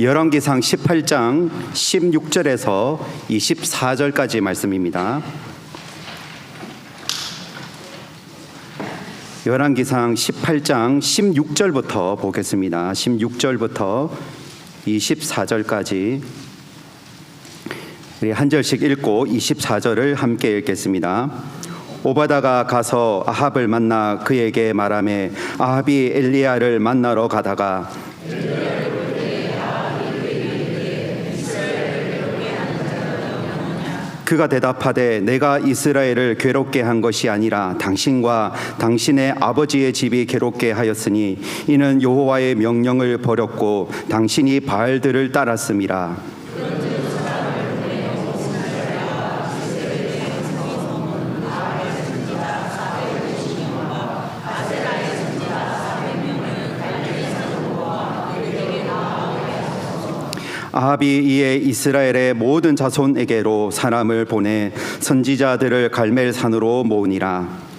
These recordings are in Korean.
열왕기상 18장 16절에서 24절까지 말씀입니다. 열왕기상 18장 16절부터 보겠습니다. 16절부터 24절까지 우리 한 절씩 읽고 24절을 함께 읽겠습니다. 오바다가 가서 아합을 만나 그에게 말하매 아합이 엘리야를 만나러 가다가 그가 대답하되 내가 이스라엘을 괴롭게 한 것이 아니라 당신과 당신의 아버지의 집이 괴롭게 하였으니 이는 여호와의 명령을 버렸고 당신이 바알들을 따랐음이라. 아합이 이에 이스라엘의 모든 자손에게로 사람을 보내 선지자들을 갈멜산으로 모으니라.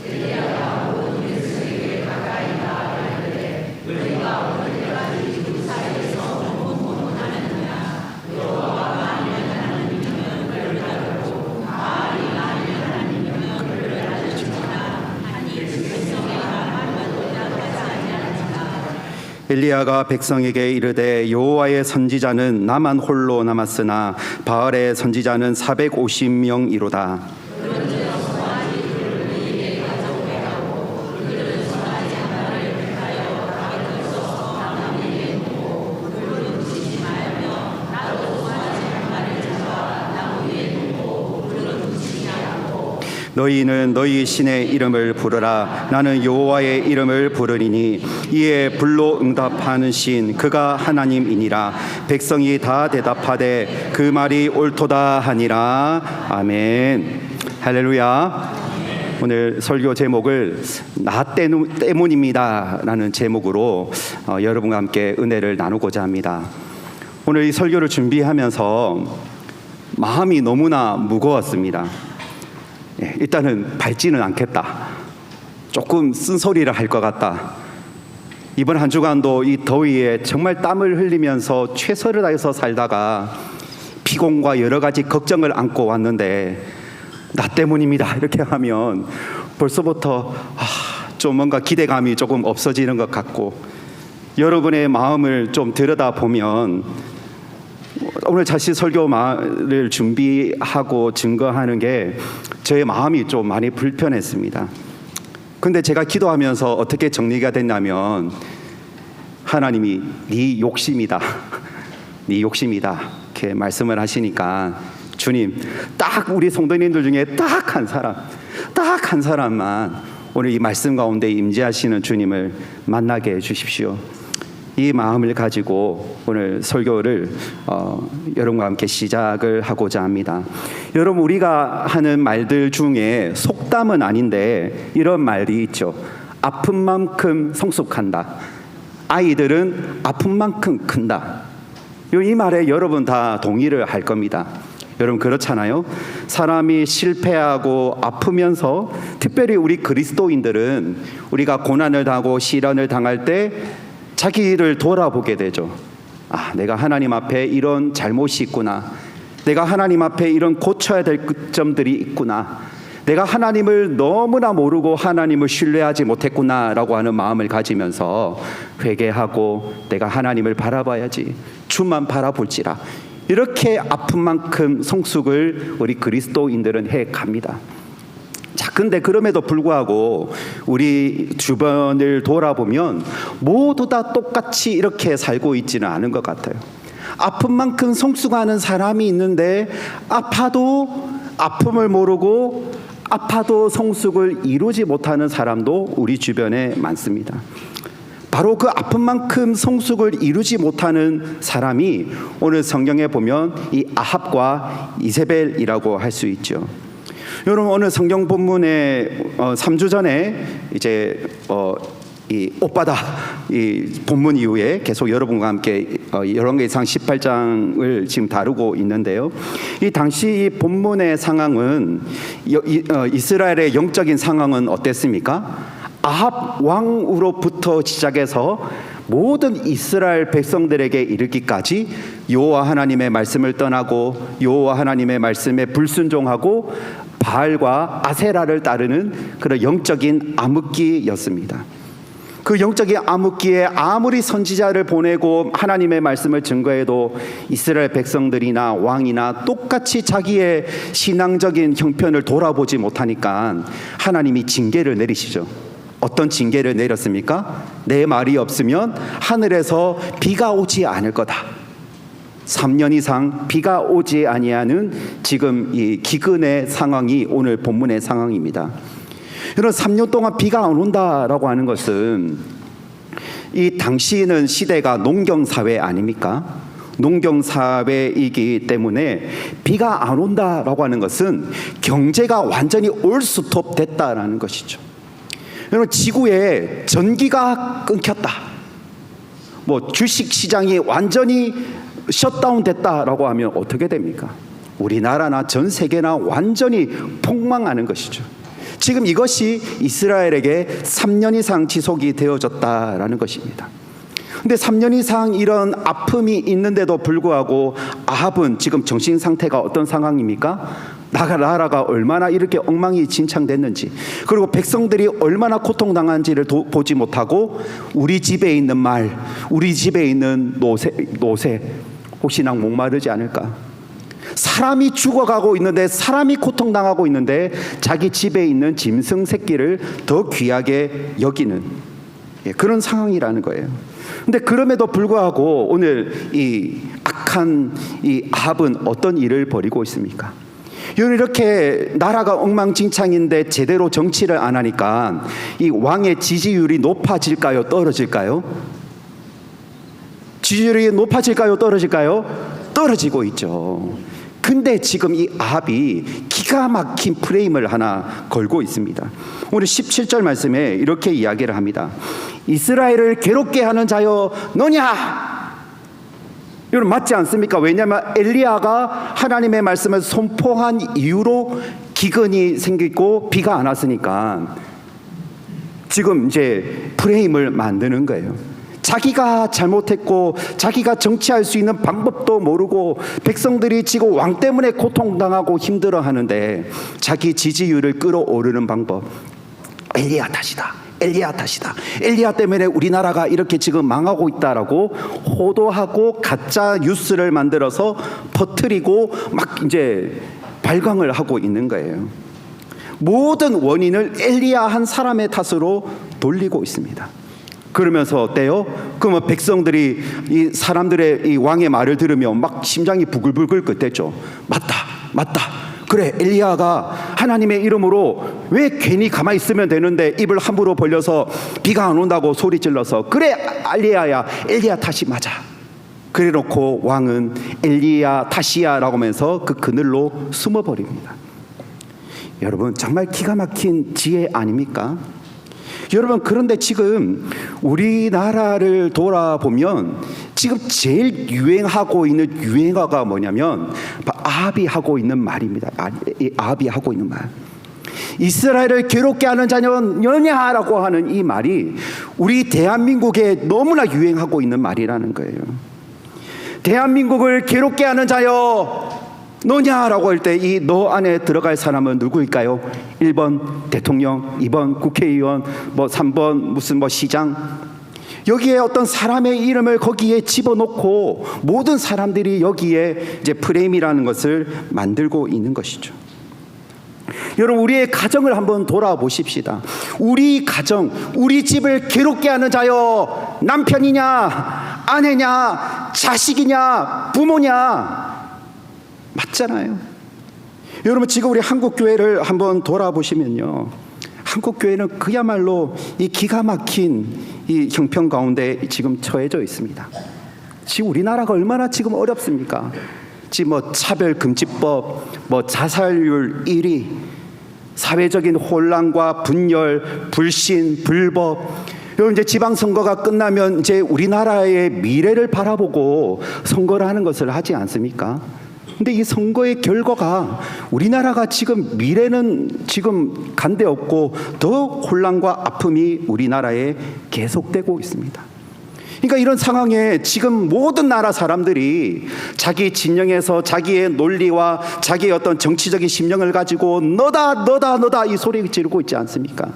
엘리야가 백성에게 이르되 여호와의 선지자는 나만 홀로 남았으나 바알의 선지자는 450명이로다. 너희는 너희 신의 이름을 부르라. 나는 여호와의 이름을 부르리니 이에 불로 응답하는 신 그가 하나님이니라. 백성이 다 대답하되 그 말이 옳도다 하니라. 아멘. 할렐루야. 오늘 설교 제목을 나 때문입니다 라는 제목으로 여러분과 함께 은혜를 나누고자 합니다. 오늘 이 설교를 준비하면서 마음이 너무나 무거웠습니다. 일단은 밟지는 않겠다. 조금 쓴소리를 할 것 같다. 이번 한 주간도 이 더위에 정말 땀을 흘리면서 최선을 다해서 살다가 피곤과 여러 가지 걱정을 안고 왔는데 나 때문입니다 이렇게 하면 벌써부터 좀 뭔가 기대감이 조금 없어지는 것 같고, 여러분의 마음을 좀 들여다보면 오늘 다시 설교를 준비하고 증거하는 게 저의 마음이 좀 많이 불편했습니다. 근데 제가 기도하면서 어떻게 정리가 됐냐면 하나님이 네 욕심이다 네 욕심이다 이렇게 말씀을 하시니까 주님 딱 우리 성도님들 중에 딱 한 사람만 오늘 이 말씀 가운데 임재하시는 주님을 만나게 해주십시오. 이 마음을 가지고 오늘 설교를 여러분과 함께 시작을 하고자 합니다. 여러분, 우리가 하는 말들 중에 속담은 아닌데 이런 말이 있죠. 아픈 만큼 성숙한다. 아이들은 아픈 만큼 큰다. 이 말에 여러분 다 동의를 할 겁니다. 여러분 그렇잖아요. 사람이 실패하고 아프면서, 특별히 우리 그리스도인들은 우리가 고난을 당하고 시련을 당할 때 자기를 돌아보게 되죠. 내가 하나님 앞에 이런 잘못이 있구나. 내가 하나님 앞에 이런 고쳐야 될 점들이 있구나. 내가 하나님을 너무나 모르고 하나님을 신뢰하지 못했구나 라고 하는 마음을 가지면서 회개하고 내가 하나님을 바라봐야지, 주만 바라볼지라, 이렇게 아픈 만큼 성숙을 우리 그리스도인들은 해갑니다. 자, 근데 그럼에도 불구하고 우리 주변을 돌아보면 모두 다 똑같이 이렇게 살고 있지는 않은 것 같아요. 아픈 만큼 성숙하는 사람이 있는데 아파도 아픔을 모르고 아파도 성숙을 이루지 못하는 사람도 우리 주변에 많습니다. 바로 그 아픈 만큼 성숙을 이루지 못하는 사람이 오늘 성경에 보면 이 아합과 이세벨이라고 할 수 있죠. 여러분, 오늘 성경 본문에 3주 전에 이제 이 옷바다 이 본문 이후에 계속 여러분과 함께 열왕기상 18장을 지금 다루고 있는데요. 이 당시 이 본문의 상황은 이스라엘의 영적인 상황은 어땠습니까? 아합 왕으로부터 시작해서 모든 이스라엘 백성들에게 이르기까지 여호와 하나님의 말씀을 떠나고 여호와 하나님의 말씀에 불순종하고 바알과 아세라를 따르는 그런 영적인 암흑기였습니다. 그 영적인 암흑기에 아무리 선지자를 보내고 하나님의 말씀을 증거해도 이스라엘 백성들이나 왕이나 똑같이 자기의 신앙적인 형편을 돌아보지 못하니까 하나님이 징계를 내리시죠. 어떤 징계를 내렸습니까? 내 말이 없으면 하늘에서 비가 오지 않을 거다. 3년 이상 비가 오지 아니하는 지금 이 기근의 상황이 오늘 본문의 상황입니다. 이런 3년 동안 비가 안 온다라고 하는 것은 이 당시에는 시대가 농경사회 아닙니까? 농경사회이기 때문에 비가 안 온다라고 하는 것은 경제가 완전히 올스톱 됐다라는 것이죠. 여러분, 지구에 전기가 끊겼다, 뭐 주식시장이 완전히 셧다운 됐다라고 하면 어떻게 됩니까? 우리나라나 전 세계나 완전히 폭망하는 것이죠. 지금 이것이 이스라엘에게 3년 이상 지속이 되어졌다라는 것입니다. 근데 3년 이상 이런 아픔이 있는데도 불구하고 아합은 지금 정신 상태가 어떤 상황입니까? 나라가 얼마나 이렇게 엉망진창됐는지, 그리고 백성들이 얼마나 고통당한지를 보지 못하고 우리 집에 있는 말, 우리 집에 있는 노새 혹시나 목마르지 않을까? 사람이 죽어가고 있는데, 사람이 고통당하고 있는데 자기 집에 있는 짐승 새끼를 더 귀하게 여기는 그런 상황이라는 거예요. 근데 그럼에도 불구하고 오늘 이 악한 이 아합은 어떤 일을 벌이고 있습니까? 이렇게 나라가 엉망진창인데 제대로 정치를 안 하니까 이 왕의 지지율이 높아질까요? 떨어질까요? 지지율이 높아질까요? 떨어질까요? 떨어지고 있죠. 근데 지금 이 아합이 기가 막힌 프레임을 하나 걸고 있습니다. 오늘 17절 말씀에 이렇게 이야기를 합니다. 이스라엘을 괴롭게 하는 자여 너냐? 이건 맞지 않습니까? 왜냐하면 엘리야가 하나님의 말씀을 선포한 이후로 기근이 생기고 비가 안 왔으니까 지금 이제 프레임을 만드는 거예요. 자기가 잘못했고 자기가 정치할 수 있는 방법도 모르고 백성들이 지금 왕 때문에 고통당하고 힘들어하는데 자기 지지율을 끌어오르는 방법, 엘리야 탓이다, 엘리야 탓이다, 엘리야 때문에 우리나라가 이렇게 지금 망하고 있다라고 호도하고 가짜 뉴스를 만들어서 퍼뜨리고 막 이제 발광을 하고 있는 거예요. 모든 원인을 엘리야 한 사람의 탓으로 돌리고 있습니다. 그러면서 어때요? 그러면 백성들이 이 사람들의 이 왕의 말을 들으면 막 심장이 부글부글 끓댔죠. 맞다. 그래, 엘리야가 하나님의 이름으로 왜 괜히 가만히 있으면 되는데 입을 함부로 벌려서 비가 안 온다고 소리 질러서, 그래 엘리야야, 엘리야 탓이 맞아. 그래 놓고 왕은 엘리야 탓이야라고 하면서 그 그늘로 숨어버립니다. 여러분, 정말 기가 막힌 지혜 아닙니까? 여러분, 그런데 지금 우리나라를 돌아보면 지금 제일 유행하고 있는 유행어가 뭐냐면 아합이 하고 있는 말입니다. 아합이 하고 있는 말. 이스라엘을 괴롭게 하는 자녀냐라고 하는 이 말이 우리 대한민국에 너무나 유행하고 있는 말이라는 거예요. 대한민국을 괴롭게 하는 자여 너냐라고 할 때 이 너 안에 들어갈 사람은 누구일까요? 1번 대통령, 2번 국회의원, 3번 무슨 시장. 여기에 어떤 사람의 이름을 거기에 집어넣고 모든 사람들이 여기에 이제 프레임이라는 것을 만들고 있는 것이죠. 여러분, 우리의 가정을 한번 돌아보십시다. 우리 가정, 우리 집을 괴롭게 하는 자여 남편이냐, 아내냐, 자식이냐, 부모냐, 맞잖아요. 여러분, 지금 우리 한국교회를 한번 돌아보시면요, 한국교회는 그야말로 이 기가 막힌 이 형편 가운데 지금 처해져 있습니다. 지금 우리나라가 얼마나 지금 어렵습니까? 지금 차별금지법, 자살률 1위, 사회적인 혼란과 분열, 불신, 불법. 여러분, 이제 지방선거가 끝나면 이제 우리나라의 미래를 바라보고 선거를 하는 것을 하지 않습니까? 근데 이 선거의 결과가 우리나라가 지금 미래는 지금 간데 없고 더 혼란과 아픔이 우리나라에 계속되고 있습니다. 그러니까 이런 상황에 지금 모든 나라 사람들이 자기 진영에서 자기의 논리와 자기의 어떤 정치적인 심령을 가지고 너다 이 소리 지르고 있지 않습니까?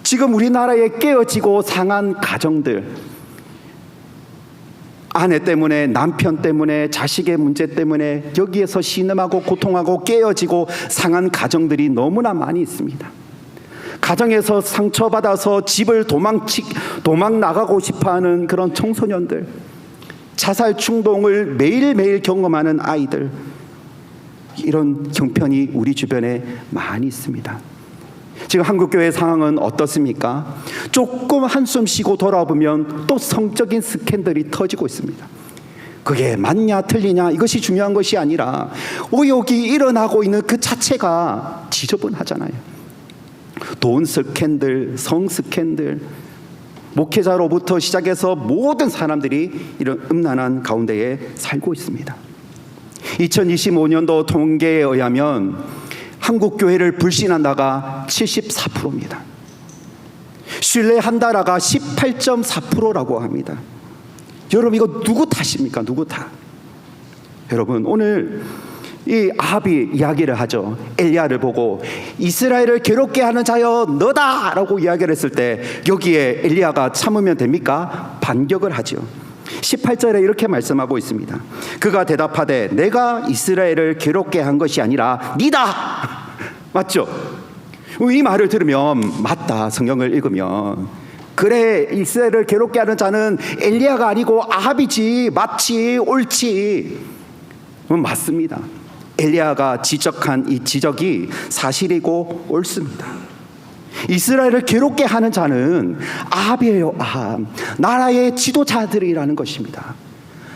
지금 우리나라에 깨어지고 상한 가정들, 아내 때문에, 남편 때문에, 자식의 문제 때문에 여기에서 신음하고 고통하고 깨어지고 상한 가정들이 너무나 많이 있습니다. 가정에서 상처받아서 집을 도망 나가고 싶어하는 그런 청소년들, 자살 충동을 매일매일 경험하는 아이들, 이런 형편이 우리 주변에 많이 있습니다. 지금 한국교회 상황은 어떻습니까? 조금 한숨 쉬고 돌아보면 또 성적인 스캔들이 터지고 있습니다. 그게 맞냐 틀리냐 이것이 중요한 것이 아니라 오욕이 일어나고 있는 그 자체가 지저분하잖아요. 돈 스캔들, 성 스캔들, 목회자로부터 시작해서 모든 사람들이 이런 음란한 가운데에 살고 있습니다. 2025년도 통계에 의하면 한국 교회를 불신한다가 74%입니다. 신뢰한다라가 18.4%라고 합니다. 여러분 이거 누구 탓입니까? 누구 탓? 여러분 오늘 이 아합이 이야기를 하죠. 엘리야를 보고 이스라엘을 괴롭게 하는 자여 너다라고 이야기를 했을 때 여기에 엘리야가 참으면 됩니까? 반격을 하죠. 18절에 이렇게 말씀하고 있습니다. 그가 대답하되 내가 이스라엘을 괴롭게 한 것이 아니라 니다. 맞죠? 이 말을 들으면 맞다. 성경을 읽으면 그래, 이스라엘을 괴롭게 하는 자는 엘리야가 아니고 아합이지, 맞지, 옳지. 맞습니다. 엘리야가 지적한 이 지적이 사실이고 옳습니다. 이스라엘을 괴롭게 하는 자는 아합이에요. 아합. 나라의 지도자들이라는 것입니다.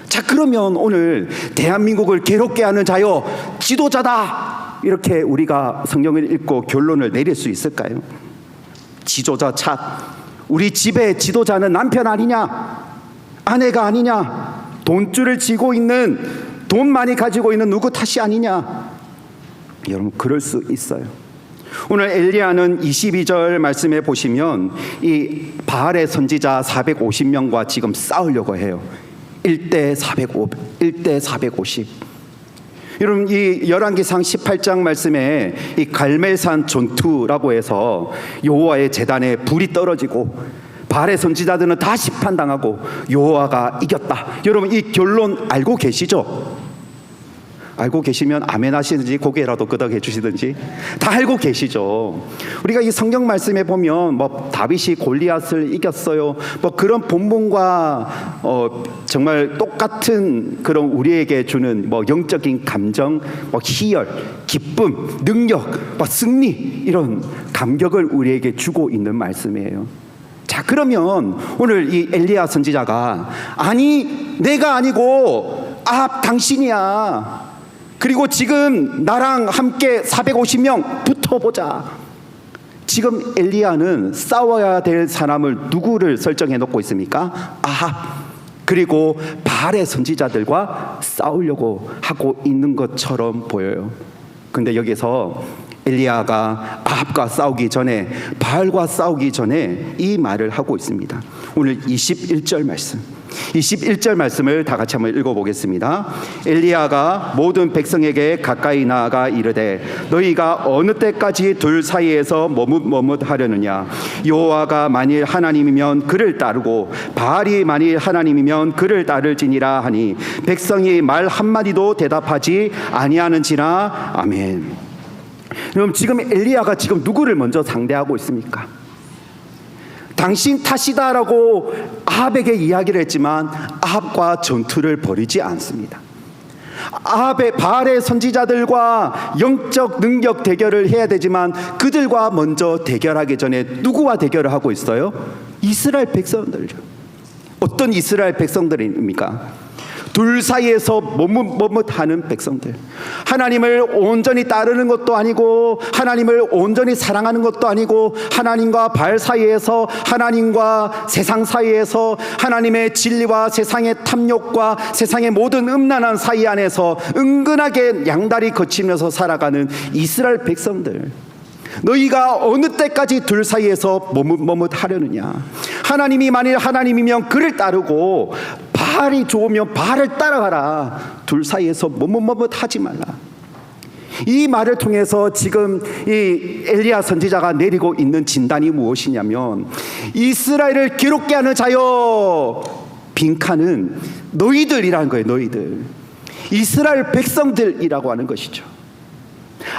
자, 그러면 오늘 대한민국을 괴롭게 하는 자요 지도자다, 이렇게 우리가 성경을 읽고 결론을 내릴 수 있을까요? 지도자 탓. 우리 집의 지도자는 남편 아니냐, 아내가 아니냐, 돈줄을 쥐고 있는, 돈 많이 가지고 있는 누구 탓이 아니냐. 여러분 그럴 수 있어요. 오늘 엘리야는 22절 말씀에 보시면 이 바알의 선지자 450명과 지금 싸우려고 해요. 1대 450. 여러분 이 열왕기상 18장 말씀에 이 갈멜산 전투라고 해서 여호와의 제단에 불이 떨어지고 바알의 선지자들은 다 심판당하고 여호와가 이겼다. 여러분 이 결론 알고 계시죠? 알고 계시면 아멘 하시든지 고개라도 끄덕여 주시든지 다 알고 계시죠. 우리가 이 성경 말씀에 보면 뭐 다윗이 골리앗을 이겼어요, 뭐 그런 본문과 정말 똑같은 그런 우리에게 주는 뭐 영적인 감정, 뭐 희열, 기쁨, 능력, 뭐 승리, 이런 감격을 우리에게 주고 있는 말씀이에요. 자, 그러면 오늘 이 엘리야 선지자가 아니 내가 아니고 아합 당신이야, 그리고 지금 나랑 함께 450명 붙어보자. 지금 엘리야는 싸워야 될 사람을 누구를 설정해 놓고 있습니까? 아합, 그리고 바알의 선지자들과 싸우려고 하고 있는 것처럼 보여요. 근데 여기서 엘리야가 아합과 싸우기 전에, 바알과 싸우기 전에 이 말을 하고 있습니다. 오늘 21절 말씀, 21절 말씀을 다 같이 한번 읽어보겠습니다. 엘리야가 모든 백성에게 가까이 나아가 이르되 너희가 어느 때까지 둘 사이에서 머뭇머뭇하려느냐. 여호와가 만일 하나님이면 그를 따르고 바알이 만일 하나님이면 그를 따를지니라 하니 백성이 말 한마디도 대답하지 아니하는지라. 아멘. 그럼 지금 엘리야가 지금 누구를 먼저 상대하고 있습니까? 당신 탓이다라고 아합에게 이야기를 했지만 아합과 전투를 벌이지 않습니다. 아합의 바알의 선지자들과 영적 능력 대결을 해야 되지만 그들과 먼저 대결하기 전에 누구와 대결을 하고 있어요? 이스라엘 백성들이죠. 어떤 이스라엘 백성들입니까? 둘 사이에서 머뭇머뭇하는 백성들, 하나님을 온전히 따르는 것도 아니고 하나님을 온전히 사랑하는 것도 아니고 하나님과 바알 사이에서, 하나님과 세상 사이에서, 하나님의 진리와 세상의 탐욕과 세상의 모든 음란한 사이 안에서 은근하게 양다리 거치면서 살아가는 이스라엘 백성들. 너희가 어느 때까지 둘 사이에서 머뭇머뭇하려느냐. 하나님이 만일 하나님이면 그를 따르고 바알이 좋으면 바알을 따라가라. 둘 사이에서 뭐뭐뭐뭐 하지 말라. 이 말을 통해서 지금 이 엘리야 선지자가 내리고 있는 진단이 무엇이냐면, 이스라엘을 괴롭게 하는 자여, 빈칸은 너희들이라는 거예요. 너희들, 이스라엘 백성들이라고 하는 것이죠.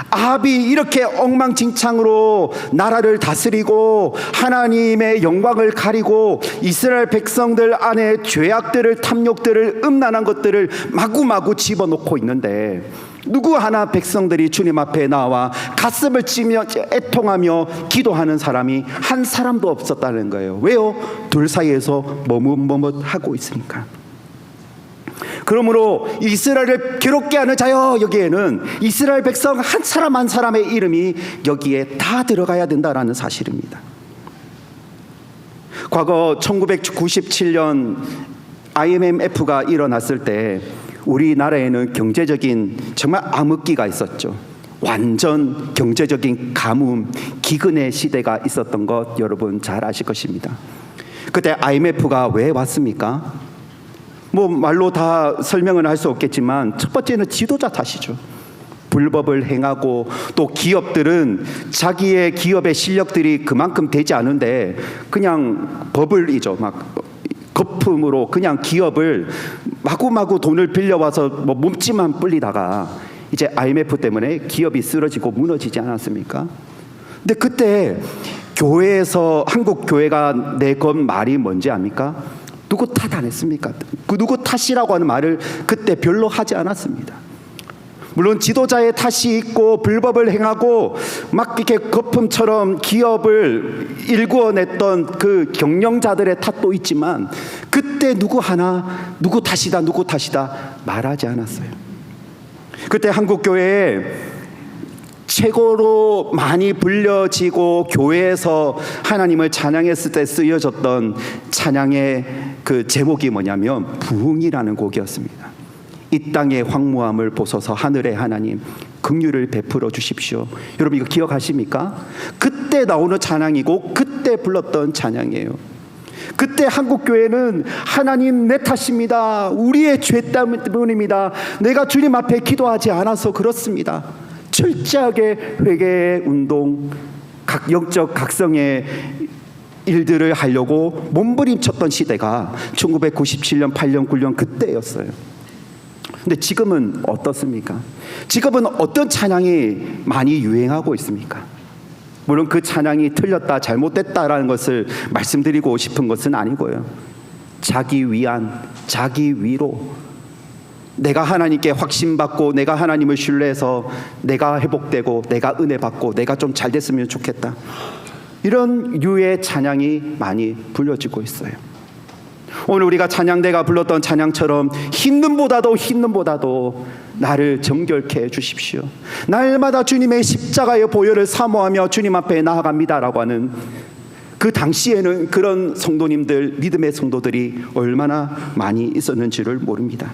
아합이 이렇게 엉망진창으로 나라를 다스리고 하나님의 영광을 가리고 이스라엘 백성들 안에 죄악들을, 탐욕들을, 음란한 것들을 마구마구 집어넣고 있는데, 누구 하나 백성들이 주님 앞에 나와 가슴을 치며 애통하며 기도하는 사람이 한 사람도 없었다는 거예요. 왜요? 둘 사이에서 머뭇머뭇하고 있으니까. 그러므로 이스라엘을 괴롭게 하는 자여, 여기에는 이스라엘 백성 한 사람 한 사람의 이름이 여기에 다 들어가야 된다라는 사실입니다. 과거 1997년 IMF가 일어났을 때 우리나라에는 경제적인 정말 암흑기가 있었죠. 완전 경제적인 가뭄, 기근의 시대가 있었던 것 여러분 잘 아실 것입니다. 그때 IMF가 왜 왔습니까? 뭐 말로 다 설명은 할 수 없겠지만, 첫 번째는 지도자 탓이죠. 불법을 행하고, 또 기업들은 자기의 기업의 실력들이 그만큼 되지 않은데 그냥 버블이죠. 막 거품으로 그냥 기업을 마구마구 돈을 빌려와서 뭐 몸집만 불리다가 이제 IMF 때문에 기업이 쓰러지고 무너지지 않았습니까? 근데 그때 교회에서, 한국 교회가 내건 말이 뭔지 압니까? 누구 탓 안 했습니까? 그 누구 탓이라고 하는 말을 그때 별로 하지 않았습니다. 물론 지도자의 탓이 있고 불법을 행하고 막 이렇게 거품처럼 기업을 일구어냈던 그 경영자들의 탓도 있지만, 그때 누구 하나 누구 탓이다 누구 탓이다 말하지 않았어요. 그때 한국 교회에 최고로 많이 불려지고 교회에서 하나님을 찬양했을 때 쓰여졌던 찬양의 그 제목이 뭐냐면 부흥이라는 곡이었습니다. 이 땅의 황무함을 보소서 하늘의 하나님 긍휼을 베풀어 주십시오. 여러분 이거 기억하십니까? 그때 나오는 찬양이고 그때 불렀던 찬양이에요. 그때 한국교회는 하나님 내 탓입니다, 우리의 죄 때문입니다, 내가 주님 앞에 기도하지 않아서 그렇습니다, 철저하게 회개의 운동, 영적 각성의 일들을 하려고 몸부림쳤던 시대가 1997년, 8년, 9년 그때였어요. 근데 지금은 어떻습니까? 지금은 어떤 찬양이 많이 유행하고 있습니까? 물론 그 찬양이 틀렸다, 잘못됐다라는 것을 말씀드리고 싶은 것은 아니고요. 자기 위안, 자기 위로, 내가 하나님께 확신받고 내가 하나님을 신뢰해서 내가 회복되고 내가 은혜 받고 내가 좀 잘 됐으면 좋겠다, 이런 유의 찬양이 많이 불려지고 있어요. 오늘 우리가 찬양대가 불렀던 찬양처럼 흰 눈보다도 나를 정결케 해주십시오, 날마다 주님의 십자가의 보혈을 사모하며 주님 앞에 나아갑니다라고 하는, 그 당시에는 그런 성도님들, 믿음의 성도들이 얼마나 많이 있었는지를 모릅니다.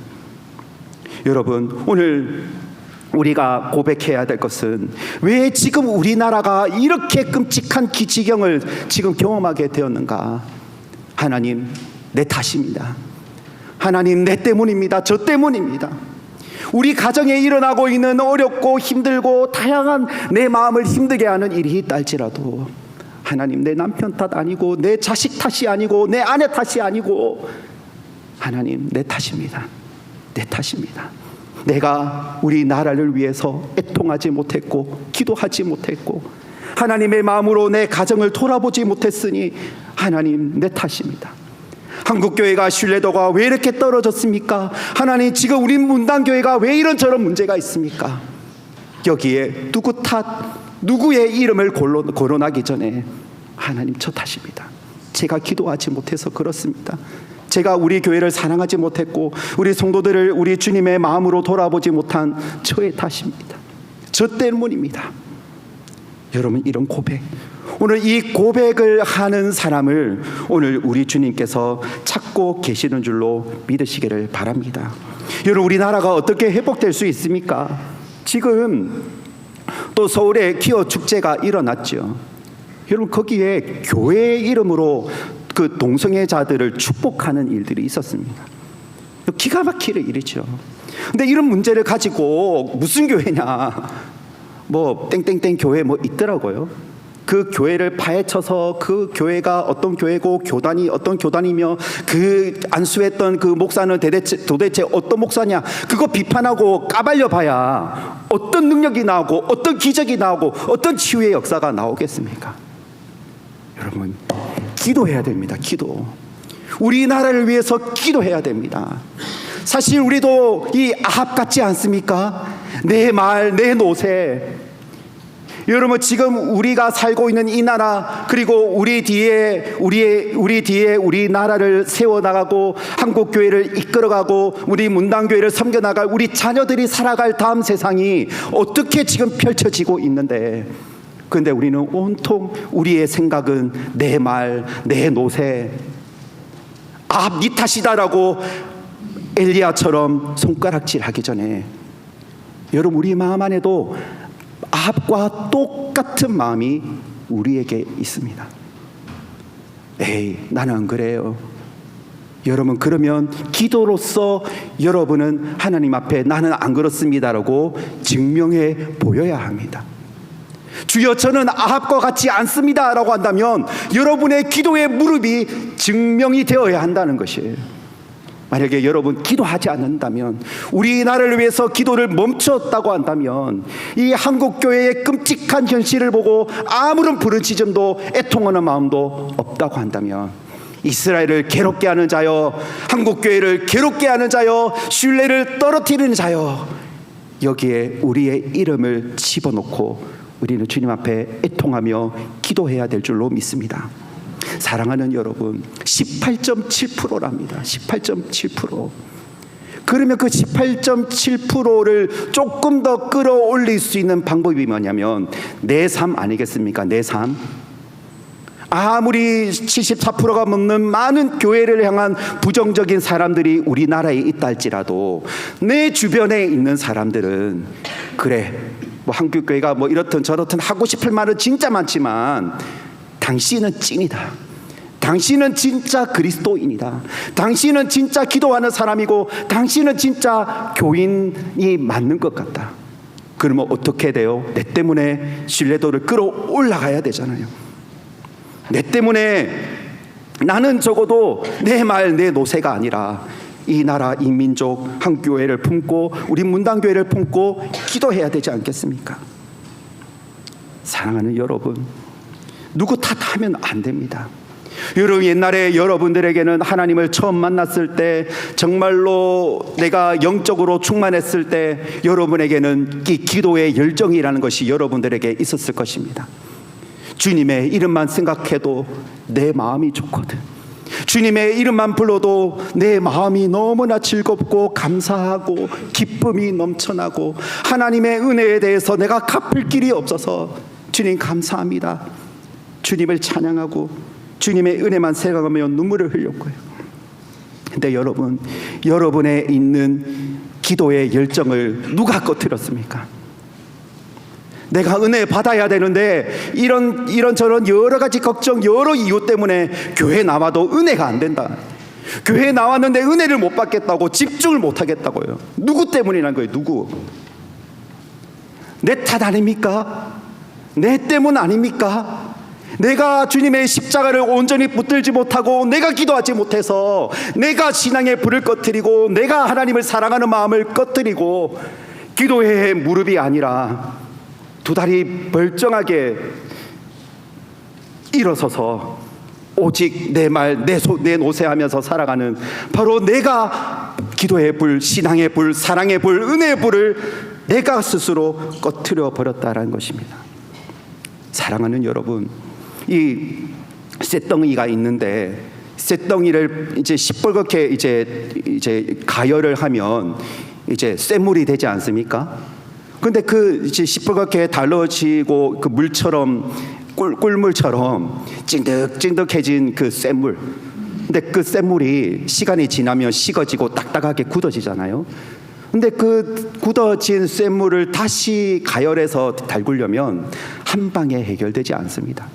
여러분, 오늘 우리가 고백해야 될 것은, 왜 지금 우리나라가 이렇게 끔찍한 지경을 지금 경험하게 되었는가? 하나님 내 탓입니다. 하나님 내 때문입니다. 저 때문입니다. 우리 가정에 일어나고 있는 어렵고 힘들고 다양한 내 마음을 힘들게 하는 일이 있다 할지라도, 하나님 내 남편 탓 아니고 내 자식 탓이 아니고 내 아내 탓이 아니고, 하나님 내 탓입니다. 내 탓입니다. 내가 우리 나라를 위해서 애통하지 못했고 기도하지 못했고 하나님의 마음으로 내 가정을 돌아보지 못했으니 하나님 내 탓입니다. 한국교회가 신뢰도가 왜 이렇게 떨어졌습니까? 하나님 지금 우리 문단교회가 왜 이런저런 문제가 있습니까? 여기에 누구 탓, 누구의 이름을 거론하기 전에 하나님 저 탓입니다. 제가 기도하지 못해서 그렇습니다. 제가 우리 교회를 사랑하지 못했고 우리 성도들을 우리 주님의 마음으로 돌아보지 못한 저의 탓입니다. 저 때문입니다. 여러분, 이런 고백, 오늘 이 고백을 하는 사람을 오늘 우리 주님께서 찾고 계시는 줄로 믿으시기를 바랍니다. 여러분, 우리나라가 어떻게 회복될 수 있습니까? 지금 또 서울에 기어 축제가 일어났죠. 여러분, 거기에 교회의 이름으로 그 동성애자들을 축복하는 일들이 있었습니다. 기가 막히는 일이죠. 근데 이런 문제를 가지고 무슨 교회냐, 뭐 땡땡땡 교회 뭐 있더라고요. 그 교회를 파헤쳐서 그 교회가 어떤 교회고 교단이 어떤 교단이며 그 안수했던 그 목사는 도대체 어떤 목사냐, 그거 비판하고 까발려 봐야 어떤 능력이 나오고 어떤 기적이 나오고 어떤 치유의 역사가 나오겠습니까? 여러분, 기도해야 됩니다. 기도. 우리나라를 위해서 기도해야 됩니다. 사실 우리도 이 아합 같지 않습니까? 내 말, 내 노새. 여러분, 지금 우리가 살고 있는 이 나라, 그리고 우리 뒤에 우리나라를 세워나가고 한국 교회를 이끌어가고 우리 문단교회를 섬겨나갈 우리 자녀들이 살아갈 다음 세상이 어떻게 지금 펼쳐지고 있는데, 그런데 우리는 온통 우리의 생각은 내 말, 내 노새, 네 탓이다라고 엘리야처럼 손가락질하기 전에, 여러분, 우리 마음 안에도 아합과 똑같은 마음이 우리에게 있습니다. 에이, 나는 안 그래요. 여러분, 그러면 기도로서 여러분은 하나님 앞에 나는 안 그렇습니다라고 증명해 보여야 합니다. 주여, 저는 아합과 같지 않습니다라고 한다면 여러분의 기도의 무릎이 증명이 되어야 한다는 것이에요. 만약에 여러분 기도하지 않는다면, 우리나라를 위해서 기도를 멈췄다고 한다면, 이 한국교회의 끔찍한 현실을 보고 아무런 부르짖음도 애통하는 마음도 없다고 한다면, 이스라엘을 괴롭게 하는 자여, 한국교회를 괴롭게 하는 자여, 신뢰를 떨어뜨리는 자여, 여기에 우리의 이름을 집어넣고 우리는 주님 앞에 애통하며 기도해야 될 줄로 믿습니다. 사랑하는 여러분, 18.7%랍니다. 18.7%. 그러면 그 18.7%를 조금 더 끌어올릴 수 있는 방법이 뭐냐면 내 삶 아니겠습니까? 내 삶. 아무리 74%가 넘는 많은 교회를 향한 부정적인 사람들이 우리나라에 있다 할지라도 내 주변에 있는 사람들은, 그래, 뭐 한국교회가 뭐 이렇든 저렇든 하고 싶을 말은 진짜 많지만 당신은 찐이다. 당신은 진짜 그리스도인이다. 당신은 진짜 기도하는 사람이고 당신은 진짜 교인이 맞는 것 같다. 그러면 어떻게 돼요? 내 때문에 신뢰도를 끌어올라가야 되잖아요. 내 때문에 나는 적어도 내 말, 내 노새가 아니라 이 나라, 이 민족, 한국교회를 품고 우리 문단교회를 품고 기도해야 되지 않겠습니까? 사랑하는 여러분, 누구 탓하면 안 됩니다. 여러분, 옛날에 여러분들에게는 하나님을 처음 만났을 때, 정말로 내가 영적으로 충만했을 때 여러분에게는 이 기도의 열정이라는 것이 여러분들에게 있었을 것입니다. 주님의 이름만 생각해도 내 마음이 좋거든. 주님의 이름만 불러도 내 마음이 너무나 즐겁고 감사하고 기쁨이 넘쳐나고, 하나님의 은혜에 대해서 내가 갚을 길이 없어서 주님 감사합니다, 주님을 찬양하고 주님의 은혜만 생각하며 눈물을 흘렸고요. 근데 여러분, 여러분의 있는 기도의 열정을 누가 꺼뜨렸습니까? 내가 은혜 받아야 되는데 이런저런 여러 가지 걱정, 여러 이유 때문에 교회 나와도 은혜가 안 된다. 교회 나왔는데 은혜를 못 받겠다고, 집중을 못 하겠다고요. 누구 때문이란 거예요? 누구? 내 탓 아닙니까? 내 때문 아닙니까? 내가 주님의 십자가를 온전히 붙들지 못하고, 내가 기도하지 못해서 내가 신앙의 불을 꺼뜨리고, 내가 하나님을 사랑하는 마음을 꺼뜨리고, 기도의 무릎이 아니라 두 다리 벌쩡하게 일어서서 오직 내 말, 내 노새하면서 살아가는, 바로 내가 기도의 불, 신앙의 불, 사랑의 불, 은혜의 불을 내가 스스로 꺼뜨려 버렸다라는 것입니다. 사랑하는 여러분, 이 쇳덩이가 있는데, 쇳덩이를 이제 시뻘겋게 이제 가열을 하면 이제 쇳물이 되지 않습니까? 근데 그 이제 시뻘겋게 달라지고 그 물처럼, 꿀물처럼 찐득찐득해진 그 쇳물. 근데 그 쇳물이 시간이 지나면 식어지고 딱딱하게 굳어지잖아요. 근데 그 굳어진 쇳물을 다시 가열해서 달구려면 한 방에 해결되지 않습니다.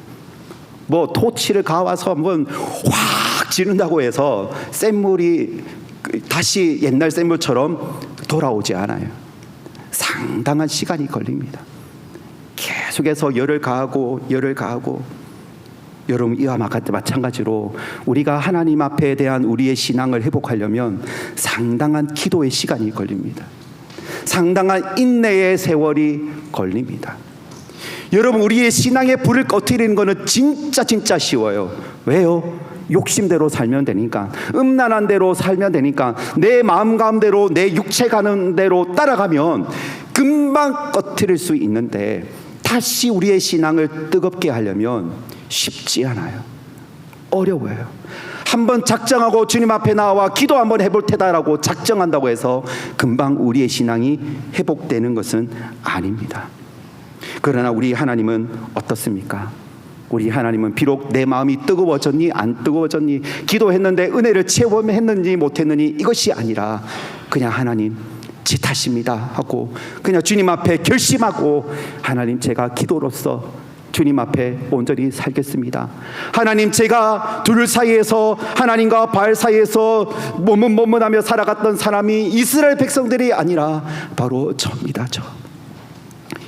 뭐 토치를 가와서 한번 확 지른다고 해서 샘물이 다시 옛날 샘물처럼 돌아오지 않아요. 상당한 시간이 걸립니다. 계속해서 열을 가하고 여러분, 이와 마찬가지로 우리가 하나님 앞에 대한 우리의 신앙을 회복하려면 상당한 기도의 시간이 걸립니다. 상당한 인내의 세월이 걸립니다. 여러분, 우리의 신앙의 불을 꺼트리는 것은 진짜 쉬워요. 왜요? 욕심대로 살면 되니까, 음란한 대로 살면 되니까, 내 마음 가운데로, 내 육체 가는 대로 따라가면 금방 꺼트릴 수 있는데, 다시 우리의 신앙을 뜨겁게 하려면 쉽지 않아요. 어려워요. 한번 작정하고 주님 앞에 나와 기도 한번 해볼 테다라고 작정한다고 해서 금방 우리의 신앙이 회복되는 것은 아닙니다. 그러나 우리 하나님은 어떻습니까? 우리 하나님은 비록 내 마음이 뜨거워졌니 안 뜨거워졌니, 기도했는데 은혜를 체험했는지 못했느니 이것이 아니라 그냥 하나님 제 탓입니다 하고 그냥 주님 앞에 결심하고, 하나님 제가 기도로서 주님 앞에 온전히 살겠습니다. 하나님, 제가 둘 사이에서, 하나님과 바알 사이에서 머뭇머뭇하며 살아갔던 사람이 이스라엘 백성들이 아니라 바로 저입니다. 저.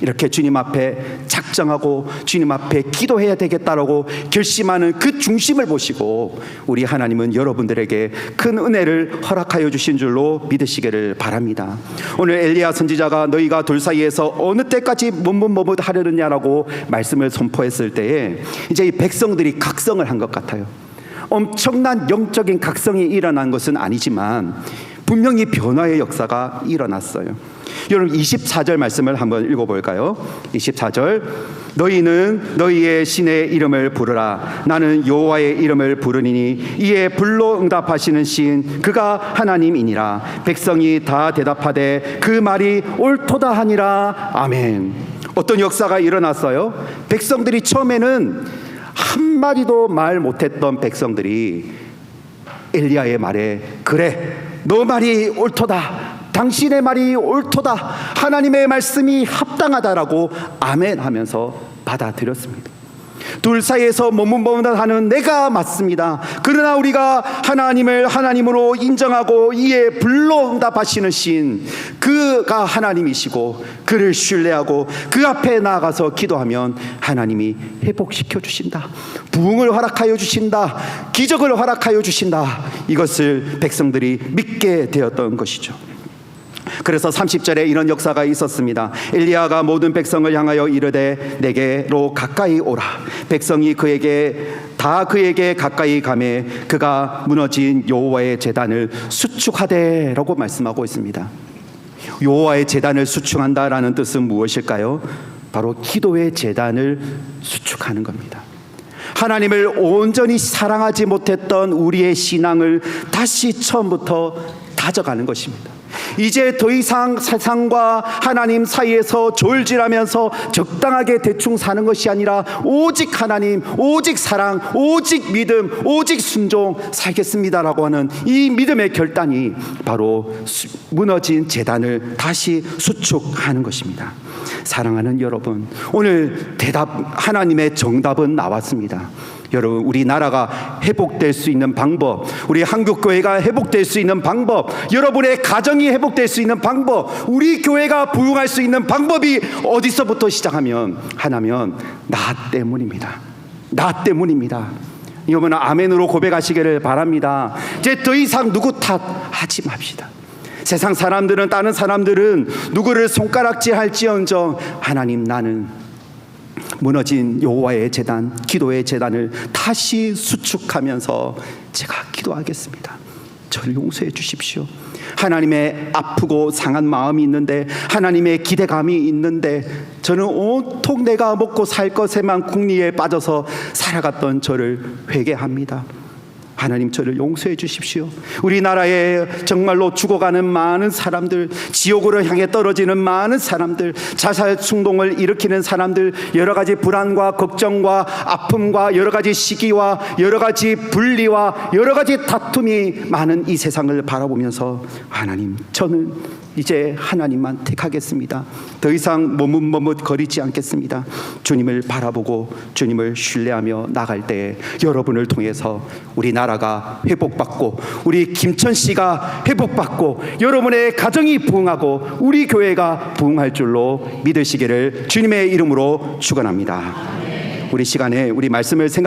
이렇게 주님 앞에 작정하고 주님 앞에 기도해야 되겠다라고 결심하는 그 중심을 보시고 우리 하나님은 여러분들에게 큰 은혜를 허락하여 주신 줄로 믿으시기를 바랍니다. 오늘 엘리야 선지자가 너희가 둘 사이에서 어느 때까지 머뭇머뭇하려느냐라고 말씀을 선포했을 때에 이제 이 백성들이 각성을 한 것 같아요. 엄청난 영적인 각성이 일어난 것은 아니지만 분명히 변화의 역사가 일어났어요. 여러분, 24절 말씀을 한번 읽어볼까요? 24절, 너희는 너희의 신의 이름을 부르라. 나는 여호와의 이름을 부르니니 이에 불로 응답하시는 신 그가 하나님이니라. 백성이 다 대답하되 그 말이 옳도다 하니라. 아멘. 어떤 역사가 일어났어요? 백성들이 처음에는 한마디도 말 못했던 백성들이 엘리야의 말에 그래, 너 말이 옳도다, 당신의 말이 옳도다, 하나님의 말씀이 합당하다라고 아멘 하면서 받아들였습니다. 둘 사이에서 머뭇머뭇하는 내가 맞습니다. 그러나 우리가 하나님을 하나님으로 인정하고 이에 불로 응답하시는 신 그가 하나님이시고 그를 신뢰하고 그 앞에 나아가서 기도하면 하나님이 회복시켜 주신다, 부흥을 허락하여 주신다, 기적을 허락하여 주신다. 이것을 백성들이 믿게 되었던 것이죠. 그래서 30절에 이런 역사가 있었습니다. 엘리야가 모든 백성을 향하여 이르되 내게로 가까이 오라. 백성이 그에게 가까이 가매 그가 무너진 여호와의 제단을 수축하되라고 말씀하고 있습니다. 여호와의 제단을 수축한다라는 뜻은 무엇일까요? 바로 기도의 제단을 수축하는 겁니다. 하나님을 온전히 사랑하지 못했던 우리의 신앙을 다시 처음부터 다져가는 것입니다. 이제 더 이상 세상과 하나님 사이에서 졸질하면서 적당하게 대충 사는 것이 아니라 오직 하나님, 오직 사랑, 오직 믿음, 오직 순종 살겠습니다라고 하는 이 믿음의 결단이 바로 무너진 제단을 다시 수축하는 것입니다. 사랑하는 여러분, 오늘 하나님의 정답은 나왔습니다. 여러분, 우리나라가 회복될 수 있는 방법, 우리 한국교회가 회복될 수 있는 방법, 여러분의 가정이 회복될 수 있는 방법, 우리 교회가 부흥할 수 있는 방법이 어디서부터 하나면 나 때문입니다. 나 때문입니다. 이번에 아멘으로 고백하시기를 바랍니다. 이제 더 이상 누구 탓하지 맙시다. 세상 사람들은, 다른 사람들은 누구를 손가락질할지언정 하나님, 나는 무너진 여호와의 제단, 기도의 제단을 다시 수축하면서 제가 기도하겠습니다. 저를 용서해 주십시오. 하나님의 아프고 상한 마음이 있는데, 하나님의 기대감이 있는데, 저는 온통 내가 먹고 살 것에만 궁리에 빠져서 살아갔던 저를 회개합니다. 하나님, 저를 용서해 주십시오. 우리나라에 정말로 죽어가는 많은 사람들, 지옥으로 향해 떨어지는 많은 사람들, 자살 충동을 일으키는 사람들, 여러 가지 불안과 걱정과 아픔과 여러 가지 시기와 여러 가지 분리와 여러 가지 다툼이 많은 이 세상을 바라보면서 하나님, 저는 이제 하나님만 택하겠습니다. 더 이상 머뭇거리지 않겠습니다. 주님을 바라보고 주님을 신뢰하며 나갈 때 여러분을 통해서 우리나라가 회복받고 우리 김천 씨가 회복받고 여러분의 가정이 부흥하고 우리 교회가 부흥할 줄로 믿으시기를 주님의 이름으로 축원합니다. 우리 시간에 우리 말씀을 생각